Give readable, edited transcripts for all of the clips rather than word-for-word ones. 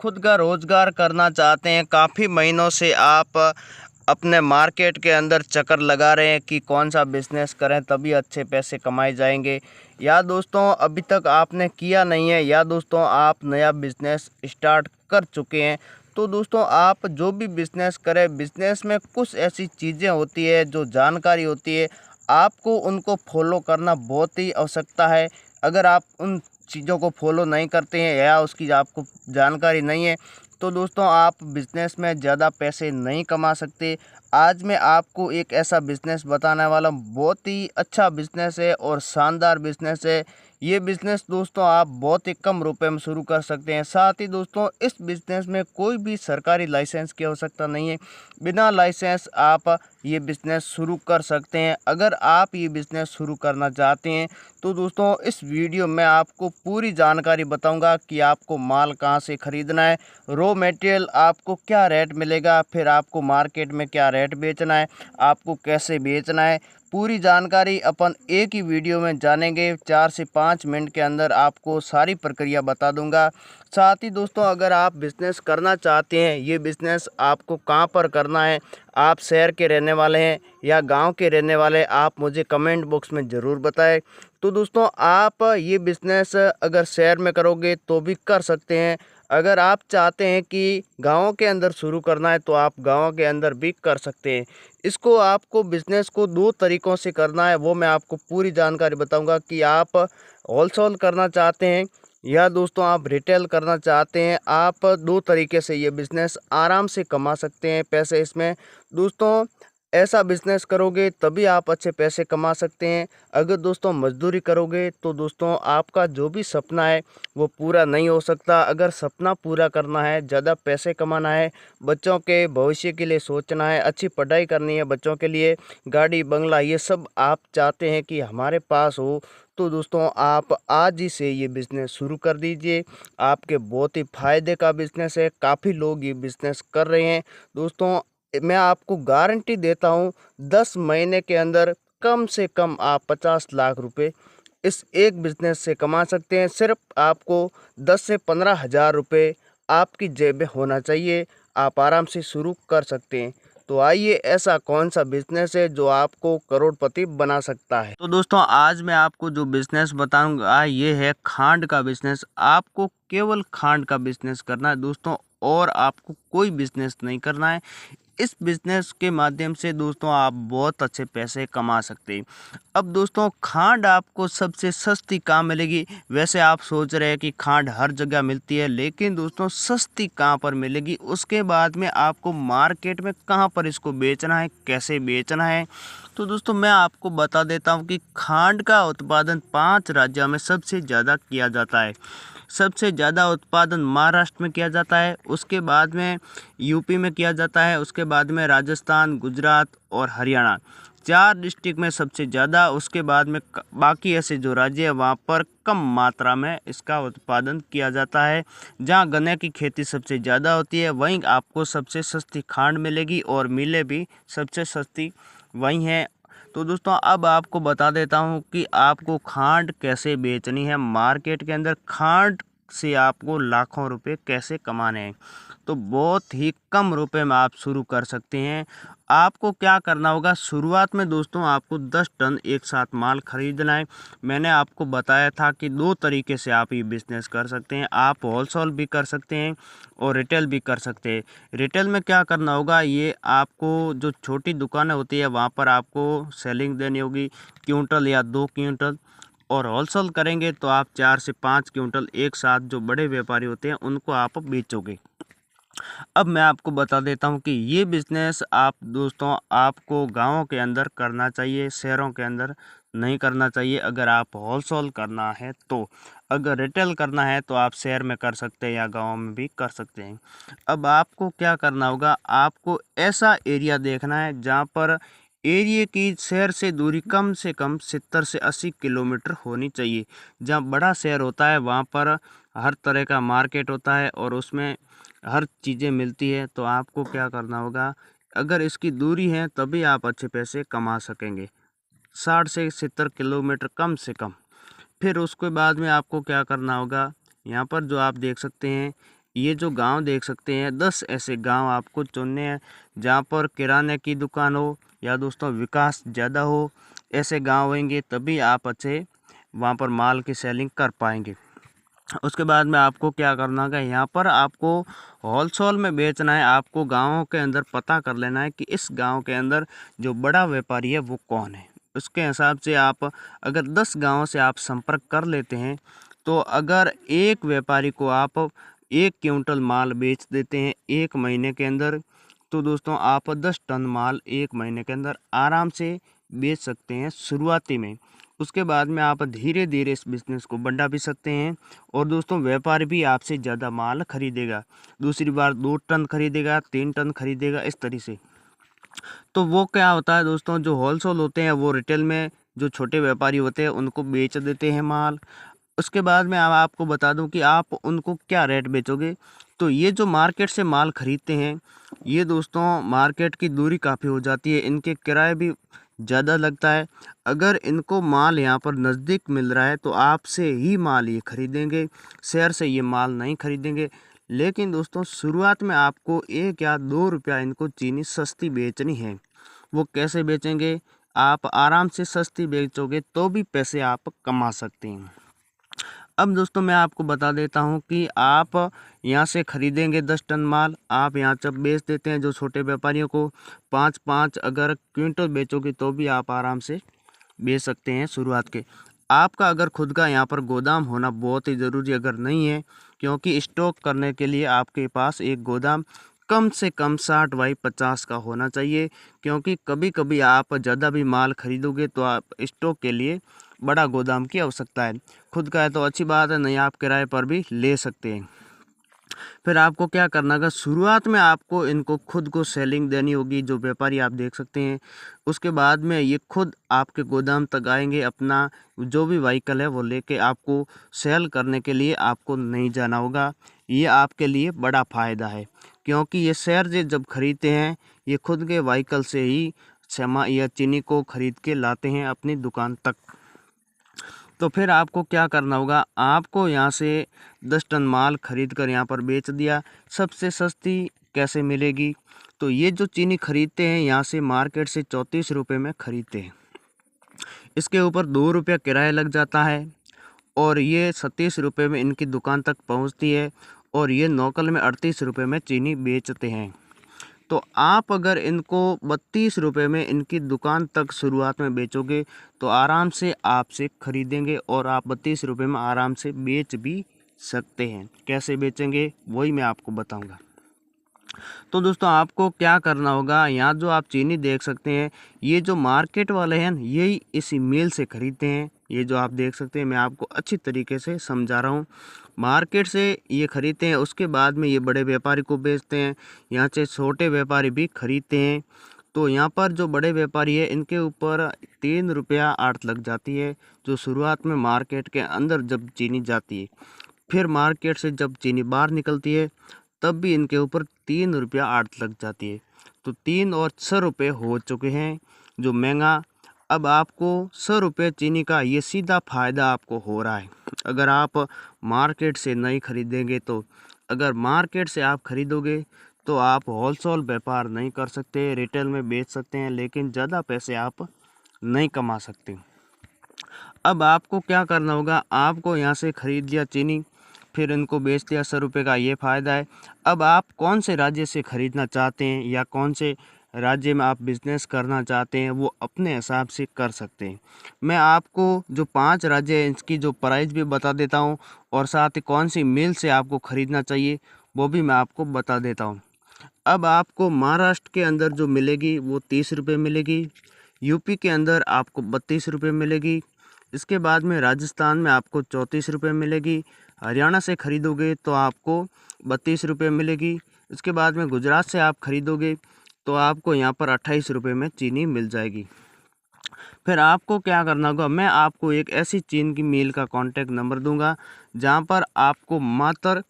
खुद का रोज़गार करना चाहते हैं, काफ़ी महीनों से आप अपने मार्केट के अंदर चक्कर लगा रहे हैं कि कौन सा बिज़नेस करें तभी अच्छे पैसे कमाए जाएंगे, या दोस्तों अभी तक आपने किया नहीं है, या दोस्तों आप नया बिज़नेस स्टार्ट कर चुके हैं, तो दोस्तों आप जो भी बिज़नेस करें, बिज़नेस में कुछ ऐसी चीज़ें होती है जो जानकारी होती है, आपको उनको फॉलो करना बहुत ही आवश्यकता है। अगर आप उन चीज़ों को फॉलो नहीं करते हैं या उसकी आपको जानकारी नहीं है, तो दोस्तों आप बिज़नेस में ज़्यादा पैसे नहीं कमा सकते। आज मैं आपको एक ऐसा बिज़नेस बताने वाला हूँ, बहुत ही अच्छा बिज़नेस है और शानदार बिज़नेस है। ये बिज़नेस दोस्तों आप बहुत ही कम रुपए में शुरू कर सकते हैं। साथ ही दोस्तों इस बिज़नेस में कोई भी सरकारी लाइसेंस की आवश्यकता नहीं है। बिना लाइसेंस आप ये बिज़नेस शुरू कर सकते हैं। अगर आप ये बिज़नेस शुरू करना चाहते हैं तो दोस्तों इस वीडियो में आपको पूरी जानकारी बताऊंगा कि आपको माल कहां से ख़रीदना है, रॉ मटेरियल आपको क्या रेट मिलेगा, फिर आपको मार्केट में क्या रेट बेचना है, आपको कैसे बेचना है। पूरी जानकारी अपन एक ही वीडियो में जानेंगे। 4 से 5 मिनट के अंदर आपको सारी प्रक्रिया बता दूंगा। साथ ही दोस्तों अगर आप बिज़नेस करना चाहते हैं, ये बिज़नेस आपको कहां पर करना है, आप शहर के रहने वाले हैं या गांव के रहने वाले, आप मुझे कमेंट बॉक्स में ज़रूर बताएं। तो दोस्तों आप ये बिज़नेस अगर शहर में करोगे तो भी कर सकते हैं। अगर आप चाहते हैं कि गाँव के अंदर शुरू करना है तो आप गाँव के अंदर भी कर सकते हैं। इसको आपको बिज़नेस को 2 तरीक़ों से करना है, वो मैं आपको पूरी जानकारी बताऊंगा कि आप होलसेल करना चाहते हैं या दोस्तों आप रिटेल करना चाहते हैं। आप 2 तरीके से ये बिज़नेस आराम से कमा सकते हैं पैसे इसमें। दोस्तों ऐसा बिज़नेस करोगे तभी आप अच्छे पैसे कमा सकते हैं। अगर दोस्तों मज़दूरी करोगे तो दोस्तों आपका जो भी सपना है वो पूरा नहीं हो सकता। अगर सपना पूरा करना है, ज़्यादा पैसे कमाना है, बच्चों के भविष्य के लिए सोचना है, अच्छी पढ़ाई करनी है बच्चों के लिए, गाड़ी बंगला ये सब आप चाहते हैं कि हमारे पास हो, तो दोस्तों आप आज ही से ये बिज़नेस शुरू कर दीजिए। आपके बहुत ही फ़ायदे का बिज़नेस है, काफ़ी लोग ये बिज़नेस कर रहे हैं। दोस्तों मैं आपको गारंटी देता हूँ 10 महीने के अंदर कम से कम आप 50 लाख रुपए इस एक बिज़नेस से कमा सकते हैं। सिर्फ आपको 10 से 15 हज़ार रुपये आपकी जेब में होना चाहिए, आप आराम से शुरू कर सकते हैं। तो आइए ऐसा कौन सा बिज़नेस है जो आपको करोड़पति बना सकता है। तो दोस्तों आज मैं आपको जो बिज़नेस बताऊंगा ये है खांड का बिज़नेस। आपको केवल खांड का बिज़नेस करना है दोस्तों, और आपको कोई बिज़नेस नहीं करना है। इस बिज़नेस के माध्यम से दोस्तों आप बहुत अच्छे पैसे कमा सकते हैं। अब दोस्तों खांड आपको सबसे सस्ती कहाँ मिलेगी? वैसे आप सोच रहे हैं कि खांड हर जगह मिलती है, लेकिन दोस्तों सस्ती कहाँ पर मिलेगी, उसके बाद में आपको मार्केट में कहाँ पर इसको बेचना है, कैसे बेचना है। तो दोस्तों मैं आपको बता देता हूँ कि खांड का उत्पादन 5 राज्यों में सबसे ज़्यादा किया जाता है। सबसे ज़्यादा उत्पादन महाराष्ट्र में किया जाता है, उसके बाद में यूपी में किया जाता है, उसके बाद में राजस्थान, गुजरात और हरियाणा, 4 डिस्ट्रिक्ट में सबसे ज़्यादा। उसके बाद में बाकी ऐसे जो राज्य है वहाँ पर कम मात्रा में इसका उत्पादन किया जाता है। जहाँ गन्ने की खेती सबसे ज़्यादा होती है वहीं आपको सबसे सस्ती खांड मिलेगी, और मिलें भी सबसे सस्ती वहीं है। तो दोस्तों अब आपको बता देता हूँ कि आपको खांड कैसे बेचनी है मार्केट के अंदर, खांड से आपको लाखों रुपए कैसे कमाने हैं। तो बहुत ही कम रुपए में आप शुरू कर सकते हैं। आपको क्या करना होगा, शुरुआत में दोस्तों आपको 10 टन एक साथ माल खरीदना है। मैंने आपको बताया था कि 2 तरीके से आप ये बिज़नेस कर सकते हैं। आप होलसेल भी कर सकते हैं और रिटेल भी कर सकते हैं। रिटेल में क्या करना होगा, ये आपको जो छोटी दुकानें होती है वहाँ पर आपको सेलिंग देनी होगी, क्विंटल या 2 क्विंटल। और होलसेल करेंगे तो आप 4 से 5 क्विंटल एक साथ जो बड़े व्यापारी होते हैं उनको आप बेचोगे। अब मैं आपको बता देता हूँ कि ये बिज़नेस आप दोस्तों आपको गाँवों के अंदर करना चाहिए, शहरों के अंदर नहीं करना चाहिए। अगर आप होलसेल करना है तो, अगर रिटेल करना है तो आप शहर में कर सकते हैं या गाँव में भी कर सकते हैं। अब आपको क्या करना होगा, आपको ऐसा एरिया देखना है जहाँ पर एरिया की शहर से दूरी कम से कम 70 से 80 किलोमीटर होनी चाहिए। जहाँ बड़ा शहर होता है वहाँ पर हर तरह का मार्केट होता है और उसमें हर चीज़ें मिलती है। तो आपको क्या करना होगा, अगर इसकी दूरी है तभी आप अच्छे पैसे कमा सकेंगे, 60 से 70 किलोमीटर कम से कम। फिर उसके बाद में आपको क्या करना होगा, यहाँ पर जो आप देख सकते हैं ये जो गांव देख सकते हैं 10 ऐसे गांव आपको चुनने हैं जहां पर किराने की दुकान हो या दोस्तों विकास ज़्यादा हो। ऐसे गांव होंगे तभी आप अच्छे वहां पर माल की सेलिंग कर पाएंगे। उसके बाद में आपको क्या करना होगा, यहाँ पर आपको होलसेल में बेचना है। आपको गाँवों के अंदर पता कर लेना है कि इस गांव के अंदर जो बड़ा व्यापारी है वो कौन है। उसके हिसाब से आप अगर 10 गाँवों से आप संपर्क कर लेते हैं तो अगर एक व्यापारी को आप 1 क्विंटल माल बेच देते हैं 1 महीने के अंदर, तो दोस्तों आप 10 टन माल 1 महीने के अंदर आराम से बेच सकते हैं शुरुआती में। उसके बाद में आप धीरे धीरे इस बिज़नेस को बढ़ा भी सकते हैं और दोस्तों व्यापारी भी आपसे ज़्यादा माल खरीदेगा, दूसरी बार 2 टन खरीदेगा, 3 टन खरीदेगा, इस तरह से। तो वो क्या होता है दोस्तों, जो होलसेल होते हैं वो रिटेल में जो छोटे व्यापारी होते हैं उनको बेच देते हैं माल। उसके बाद में अब आपको बता दूं कि आप उनको क्या रेट बेचोगे। तो ये जो मार्केट से माल खरीदते हैं ये दोस्तों मार्केट की दूरी काफ़ी हो जाती है, इनके किराए भी ज़्यादा लगता है। अगर इनको माल यहाँ पर नज़दीक मिल रहा है तो आपसे ही माल ये खरीदेंगे, शहर से ये माल नहीं खरीदेंगे। लेकिन दोस्तों शुरुआत में आपको 1 या 2 रुपया इनको चीनी सस्ती बेचनी है। वो कैसे बेचेंगे, आप आराम से सस्ती बेचोगे तो भी पैसे आप कमा सकते हैं। अब दोस्तों मैं आपको बता देता हूँ कि आप यहाँ से खरीदेंगे 10 टन माल, आप यहाँ जब बेच देते हैं जो छोटे व्यापारियों को 5-5 अगर क्विंटल बेचोगे तो भी आप आराम से बेच सकते हैं शुरुआत के। आपका अगर खुद का यहाँ पर गोदाम होना बहुत ही ज़रूरी अगर नहीं है, क्योंकि स्टॉक करने के लिए आपके पास एक गोदाम कम से कम 60 बाई 50 का होना चाहिए। क्योंकि कभी कभी आप ज़्यादा भी माल खरीदोगे तो आप स्टॉक के लिए बड़ा गोदाम की आवश्यकता है। खुद का है तो अच्छी बात है, नहीं आप किराए पर भी ले सकते हैं। फिर आपको क्या करना होगा, शुरुआत में आपको इनको खुद को सेलिंग देनी होगी, जो व्यापारी आप देख सकते हैं। उसके बाद में ये खुद आपके गोदाम तक आएंगे, अपना जो भी व्हीकल है वो लेके आपको सेल करने के लिए आपको नहीं जाना होगा। ये आपके लिए बड़ा फ़ायदा है, क्योंकि ये शहर से जब खरीदते हैं ये खुद के व्हीकल से ही सामान या चीनी को खरीद के लाते हैं अपनी दुकान तक। तो फिर आपको क्या करना होगा, आपको यहाँ से 10 टन माल खरीद कर यहाँ पर बेच दिया। सबसे सस्ती कैसे मिलेगी, तो ये जो चीनी खरीदते हैं यहाँ से मार्केट से 34 रुपये में खरीदते हैं। इसके ऊपर 2 रुपया किराया लग जाता है और ये 37 रुपये में इनकी दुकान तक पहुँचती है और ये नौकल में 38 रुपये में चीनी बेचते हैं। तो आप अगर इनको 32 रुपये में इनकी दुकान तक शुरुआत में बेचोगे तो आराम से आपसे खरीदेंगे और आप 32 रुपये में आराम से बेच भी सकते हैं। कैसे बेचेंगे वही मैं आपको बताऊंगा। तो दोस्तों आपको क्या करना होगा, यहाँ जो आप चीनी देख सकते हैं ये जो मार्केट वाले हैं यही इसी मिल से खरीदते हैं। ये जो आप देख सकते हैं मैं आपको अच्छी तरीके से समझा रहा हूँ। मार्केट से ये खरीदते हैं, उसके बाद में ये बड़े व्यापारी को बेचते हैं, यहाँ से छोटे व्यापारी भी खरीदते हैं। तो यहाँ पर जो बड़े व्यापारी है इनके ऊपर 3 रुपया आढ़त लग जाती है, जो शुरुआत में मार्केट के अंदर जब चीनी जाती है। फिर मार्केट से जब चीनी बाहर निकलती है तब भी इनके ऊपर 3 रुपया आढ़त लग जाती है। तो 3 और 6 रुपये हो चुके हैं जो महंगा। अब आपको 100 रुपये चीनी का ये सीधा फ़ायदा आपको हो रहा है अगर आप मार्केट से नहीं खरीदेंगे तो। अगर मार्केट से आप खरीदोगे तो आप होलसेल व्यापार नहीं कर सकते, रिटेल में बेच सकते हैं लेकिन ज़्यादा पैसे आप नहीं कमा सकते। अब आपको क्या करना होगा, आपको यहाँ से खरीद लिया चीनी, फिर इनको बेच दिया 100 रुपये का, ये फ़ायदा है। अब आप कौन से राज्य से ख़रीदना चाहते हैं या कौन से राज्य में आप बिज़नेस करना चाहते हैं वो अपने हिसाब से कर सकते हैं। मैं आपको जो 5 राज्य हैं इसकी जो प्राइस भी बता देता हूँ और साथ ही कौन सी मिल से आपको ख़रीदना चाहिए वो भी मैं आपको बता देता हूँ। अब आपको महाराष्ट्र के अंदर जो मिलेगी वो 30 रुपये मिलेगी, यूपी के अंदर आपको 32 रुपये मिलेगी, इसके बाद में राजस्थान में आपको 34 रुपये मिलेगी, हरियाणा से ख़रीदोगे तो आपको 32 रुपये मिलेगी, इसके बाद में गुजरात से आप ख़रीदोगे तो आपको यहाँ पर 28 रुपये में चीनी मिल जाएगी। फिर आपको क्या करना होगा, मैं आपको एक ऐसी चीनी की मिल का कॉन्टैक्ट नंबर दूंगा जहाँ पर आपको मात्र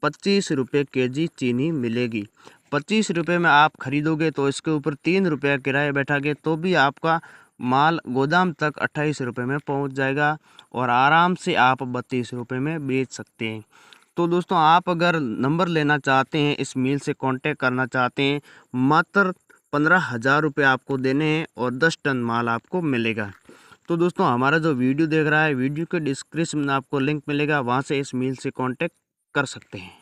25 रुपये केजी चीनी मिलेगी। 25 रुपये में आप खरीदोगे तो इसके ऊपर 3 रुपया किराया बैठागे तो भी आपका माल गोदाम तक 28 रुपये में पहुंच जाएगा और आराम से आप 32 रुपये में बेच सकते हैं। तो दोस्तों आप अगर नंबर लेना चाहते हैं, इस मिल से कांटेक्ट करना चाहते हैं, मात्र 15,000 रुपये आपको देने हैं और 10 टन माल आपको मिलेगा। तो दोस्तों हमारा जो वीडियो देख रहा है, वीडियो के डिस्क्रिप्शन में आपको लिंक मिलेगा, वहाँ से इस मिल से कांटेक्ट कर सकते हैं।